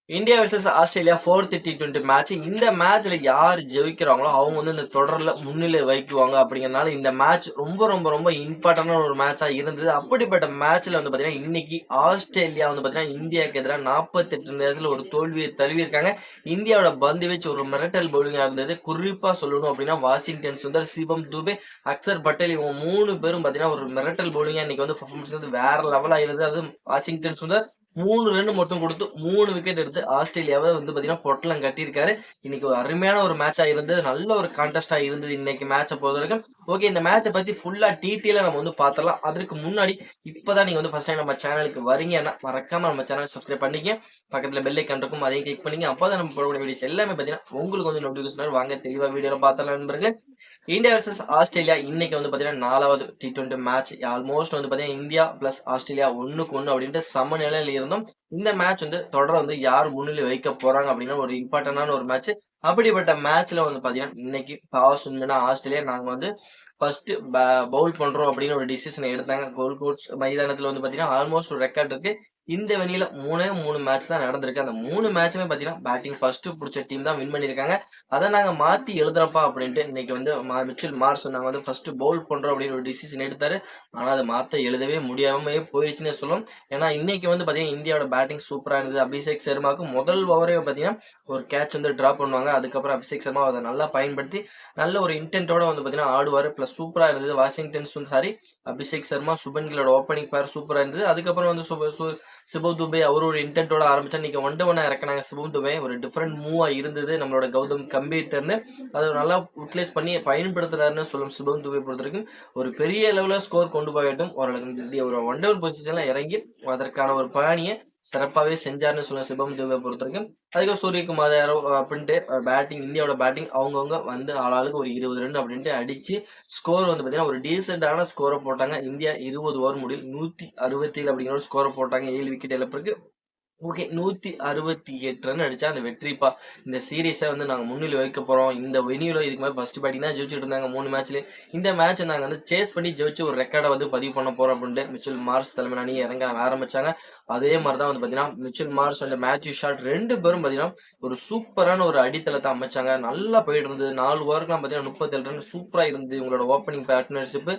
India versus Australia 4th T20 match. இந்த மேட்ச்ல யார் ஜெயிக்கிறாங்களோ அவங்க வந்து இந்த தொடர்ல முன்னிலை வைக்குவாங்க அப்படிங்கறனால இந்த மேட்ச் ரொம்ப ரொம்ப ரொம்ப இம்பார்ட்டன்டான ஒரு மேட்சா இருந்தது. அப்படிப்பட்ட மேட்ச்ல வந்து பாத்தீங்கன்னா இன்னைக்கு ஆஸ்திரேலியா வந்து பாத்தீங்கன்னா இந்தியாவுக்கு எதிராக 48 நேரத்துல ஒரு தோல்வியை தழுவிருக்காங்க. இந்தியாவோட பந்து வீச்சு ஒரு மிரட்டல் பவுலிங்கா இருந்தது. குறிப்பா சொல்லணும் அப்படின்னா வாஷிங்டன் சுந்தர், சிவம் துபே, அக்சர் பட்டேல் இவங்க 3 பேரும் பாத்தீங்கன்னா ஒரு மிரட்டல் பவுலிங்கா இன்னைக்கு வந்து பெர்ஃபார்மன்ஸ் வந்து வேற லெவலா இருந்தது. அது வாஷிங்டன் சுந்தர் 3 ரன் மட்டும் கொடுத்து 3 விக்கெட் எடுத்து ஆஸ்திரேலியாவை வந்து பாத்தீங்கன்னா பொட்டலம் கட்டியிருக்காரு. இன்னைக்கு ஒரு அருமையான ஒரு மேட்சா இருந்தது. நல்ல ஒரு கான்டெஸ்டா இருந்தது இன்னைக்கு மேட்சை பொறுத்த வரைக்கும். ஓகே, இந்த மேட்சை பத்தி ஃபுல்லா டீட்டெயிலா நம்ம வந்து பார்த்தலாம். அதற்கு முன்னாடி இப்பதான் நீங்க வந்து ஃபர்ஸ்ட் டைம் நம்ம சேனலுக்கு வரீங்கன்னா மறக்காம நம்ம சேனலை சப்ஸ்கிரைப் பண்ணிக்க. பக்கத்துல பெல் ஐக்கான் இருக்கும், அதையும் கிளிக் பண்ணிங்க. அப்பதான் நம்ம போடக்கூடிய வீடியோஸ் எல்லாமே பாத்தீங்கன்னா உங்களுக்கு வந்து நோட்டிபிகேஷன் வாங்க. தெளிவா வீடியோல பார்த்தலாம் நண்பர்களே. இந்தியா வர்சஸ் ஆஸ்திரேலியா இன்னைக்கு வந்து பாத்தீங்கன்னா 4வது T20 மேட்ச். ஆல்மோஸ்ட் வந்து பாத்தீங்கன்னா இந்தியா பிளஸ் ஆஸ்திரேலியா 1-1 அப்படின்ட்டு சமநிலையில இருந்தோம். இந்த மேட்ச் வந்து தொடர் வந்து யார் முன்னிலை வைக்க போறாங்க அப்படின்னா ஒரு இம்பார்ட்டன்டான ஒரு மேட்ச். அப்படிப்பட்ட மேட்ச்ல வந்து பாத்தீங்கன்னா இன்னைக்கு டாஸ் வின் ஆஸ்திரேலியா நாங்க வந்து ஃபர்ஸ்ட் பவுல் பண்றோம் அப்படின்னு ஒரு டிசிஷன் எடுத்தாங்க. கோல்ட் கோஸ்ட் மைதானத்துல வந்து பாத்தீங்கன்னா ஆல்மோஸ்ட் ஒரு ரெக்கார்ட் இருக்கு. இந்த வெளியில 3 மேட்ச் தான் நடந்திருக்கு. அந்த 3 மேட்சுமே பாத்தீங்கன்னா பேட்டிங் ஃபர்ஸ்ட் புடிச்ச டீம் தான் வின் பண்ணிருக்காங்க. அதை நாங்க மாத்தி எழுதுறப்பா அப்படின்ட்டு இன்னைக்கு வந்து மிச்சல் மார்ஸ் நாங்க வந்து ஃபர்ஸ்ட் பவுல் பண்றோம் அப்படின்னு ஒரு டிசிஷன் எடுத்தாரு. ஆனா அதை மாத்த எழுதவே முடியாம போயிடுச்சுன்னு சொல்லலாம். ஏன்னா இன்னைக்கு வந்து பாத்தீங்கன்னா இந்தியாவோட பேட்டிங் சூப்பரா இருந்தது. அபிஷேக் சர்மாவுக்கு முதல் ஓவரே பாத்தீங்கன்னா ஒரு கேட்ச் வந்து டிராப் பண்ணுவாங்க. அதுக்கப்புறம் அபிஷேக் சர்மா அதை நல்லா பயன்படுத்தி நல்ல ஒரு இன்டென்ட்டோட வந்து பாத்தீங்கன்னா ஆடுவாரு. பிளஸ் சூப்பரா இருந்தது. அபிஷேக் சர்மா சுபன் கில்லோட ஓப்பனிங் பேர் சூப்பரா இருந்தது. அதுக்கப்புறம் வந்து சிபம் துபே அவர் ஒரு இன்டென்ட்டோட ஆரம்பிச்சா இன்னைக்கு ஒன் டே ஒன்னா இறக்குனாங்க. சிபம் துபே ஒரு டிஃப்ரெண்ட் மூவா இருந்தது நம்மளோட கௌதம் கம்பீர்ட்ட இருந்து. அதை நல்லா யூட்டிலைஸ் பண்ணி பயன்படுத்துறாருன்னு சொல்லும். சிபம் துபே பொறுத்த வரைக்கும் ஒரு பெரிய லெவலில் ஸ்கோர் கொண்டு போகட்டும், ஒரு ஒன் டவுன் பொசிஷன்ல இறங்கி அதற்கான ஒரு பணியை சிறப்பாகவே செஞ்சாருன்னு சொல்லுவேன் சிபம் துபே பொறுத்த வரைக்கும். அதுக்கு சூரியகுமார் யாரோ அப்படின்ட்டு பேட்டிங் இந்தியாவோட பேட்டிங் அவங்கவுங்க வந்து ஆளாளுக்கு ஒரு 20 ரன் அப்படின்ட்டு அடிச்சு ஸ்கோர் வந்து பார்த்தீங்கன்னா ஒரு டீசெண்டான ஸ்கோரை போட்டாங்க. இந்தியா 20 ஓவர் முடிவில் 167 அப்படிங்கிற ஒரு ஸ்கோரை போட்டாங்க 7 விக்கெட் இழப்பிற்கு. ஓகே, 168 ரன் அடிச்சா அந்த வெற்றிப்பா. இந்த சீரீஸை வந்து நாங்கள் முன்னிலை வைக்க போறோம். இந்த வெனியூல இதுக்கு மேலே ஃபர்ஸ்ட் பேட்டிங் தான் ஜெயிச்சுட்டு இருந்தாங்க 3 மேட்ச்ல. இந்த மேட்சை நாங்கள் வந்து சேஸ் பண்ணி ஜெயிச்சு ஒரு ரெக்கார்டை வந்து பதிவு பண்ண போறோம் அப்படின்ட்டு மிச்சல் மார்ஸ் தலைமை அணி இறங்க ஆரம்பிச்சாங்க. அதே மாதிரி தான் வந்து பார்த்தீங்கன்னா Mitchell Marsh and Matthew Short 2 பேரும் பார்த்தீங்கன்னா ஒரு சூப்பரான ஒரு அடித்தளத்தை அமைச்சாங்க. நல்லா போயிட்டு இருந்தது. 4 ஓவருக்குலாம் பார்த்தீங்கன்னா 37 ரன் சூப்பரா இருந்தது இவங்களோட ஓப்பனிங் பார்ட்னர்ஷிப்.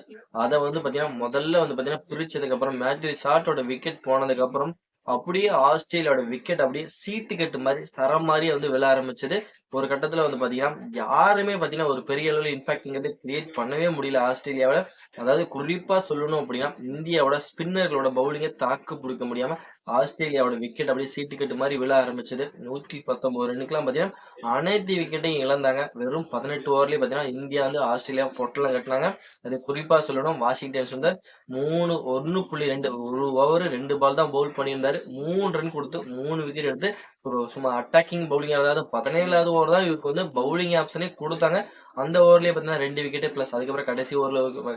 அதை வந்து பார்த்தீங்கன்னா முதல்ல வந்து பார்த்தீங்கன்னா பிரிச்சதுக்கு அப்புறம் மேத்யூ ஷாட்டோட விக்கெட் போனதுக்கு அப்புறம் அப்படியே ஆஸ்திரேலியாவோட விக்கெட் அப்படியே சீட்டு கட்டு மாதிரி சரம் மாதிரி வந்து விழ ஆரம்பிச்சது. ஒரு கட்டத்துல வந்து பாத்தீங்கன்னா யாருமே பாத்தீங்கன்னா ஒரு பெரிய அளவில் இன்ஃபேக்ட் இங்க கிரியேட் பண்ணவே முடியல ஆஸ்திரேலியாவில. அதாவது குறிப்பா சொல்லணும் அப்படின்னா இந்தியாவோட ஸ்பின்னர்களோட பவுலிங்கை தாக்கு பிடிக்க முடியாம ஆஸ்திரேலியாவோட விக்கெட் அப்படியே சீட்டு கட்டு மாதிரி விழ ஆரம்பிச்சது. 119 ரன்னுக்குலாம் பாத்தீங்கன்னா அனைத்து விக்கெட்டையும் இழந்தாங்க. வெறும் 18 ஓவர்லயே பாத்தீங்கன்னா இந்தியா வந்து ஆஸ்திரேலியா பொட்டலம் கட்டினாங்க. அது குறிப்பா சொல்லணும் வாஷிங்டன் சுந்தர் 1.2 ஒரு ஓவர் 2 பால் தான் பவுல் பண்ணியிருந்தாரு. 3 ரன் கொடுத்து 3 விக்கெட் எடுத்து ஒரு சும்மா அட்டாக்கிங் பவுலிங், அதாவது 17வது ஓவர் தான் இவருக்கு வந்து பவுலிங் ஆப்ஷனே கொடுத்தாங்க. அந்த ஓவர்லயே பார்த்தீங்கன்னா 2 விக்கெட் பிளஸ் அதுக்கப்புறம்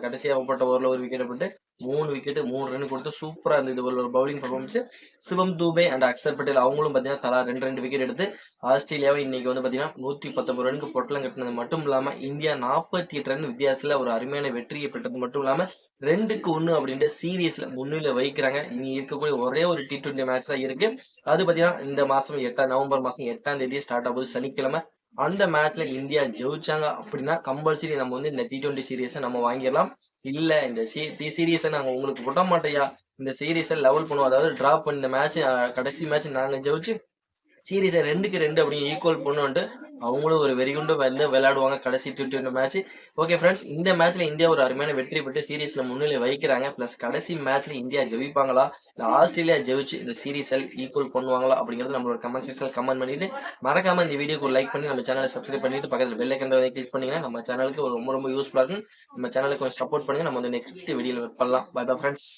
கடைசியா போட்ட ஓவர்ல ஒரு விக்கெட் போட்டு 3 விக்கெட் 3 ரன் கொடுத்து சூப்பரா இருந்தது ஒரு bowling performance. Shivam Dube and Axar Patel அவங்களும் பார்த்தீங்கன்னா தலா 2 விக்கெட் எடுத்து ஆஸ்திரேலியாவை இன்னைக்கு வந்து பார்த்தீங்கன்னா 119 ரனுக்கு பொட்டலம் கட்டினது மட்டும் இல்லாம இந்தியா 48 ரன் வித்தியாசத்துல ஒரு அருமையான வெற்றியை பெற்றது மட்டும் இல்லாம 2-1 அப்படின்ட்டு சீரீஸ்ல முன்னிலை வைக்கிறாங்க. இனி இருக்கக்கூடிய ஒரே ஒரு T20 மேட்ச் தான் இருக்கு. அது பாத்தீங்கன்னா இந்த மாசம் நவம்பர் மாசம் 8ஆம் தேதி ஸ்டார்ட் ஆகுது சனிக்கிழமை. அந்த மேட்ச்ல இந்தியா ஜெயிச்சாங்க அப்படின்னா கம்பல்சரி நம்ம வந்து இந்த T20 சீரீஸை நம்ம வாங்கிடலாம். இல்ல இந்த சீரீஸை நாங்க உங்களுக்கு விட மாட்டேயா, இந்த சீரீஸை லெவல் பண்ணுவோம், அதாவது டிராப் பண்ணி இந்த மேட்ச் கடைசி மேட்ச் நாங்க ஜெயிச்சு சீரீஸை 2-2 அப்படின்னு ஈக்குவல் பண்ணுவோன்ட்டு அவங்களும் ஒரு வெறிகுண்டு வந்து விளையாடுவாங்க கடைசி T20 மேட்ச். ஓகே ஃப்ரெண்ட்ஸ், இந்த மேட்ச்ல இந்தியா ஒரு அருமையான வெற்றி பெற்று சீரீஸ்ல முன்னிலை வைக்கிறாங்க. பிளஸ் கடைசி மேட்ச்ல இந்தியா ஜெயிப்பாங்களா இல்ல ஆஸ்திரேலியா ஜெயிச்சு இந்த சீரீஸை ஈக்குவல் பண்ணுவாங்களா அப்படிங்கிறது நம்மளோட கமெண்ட் செக்ஷன்ல கமெண்ட் பண்ணிட்டு மறக்காம இந்த வீடியோக்கு ஒரு லைக் பண்ணி நம்ம சேனலை சப்ஸ்கிரைப் பண்ணிட்டு பக்கத்துல பெல் ஐக்கன் கிளிக் பண்ணீங்கன்னா நம்ம சேனலுக்கு ரொம்ப ரொம்ப யூஸ்ஃபுல்லா இருக்கும். நம்ம சேனலுக்கு கொஞ்சம் சப்போர்ட் பண்ணுங்க. நம்ம வந்து நெக்ஸ்ட் வீடியோல பண்ணலாம். Bye bye friends.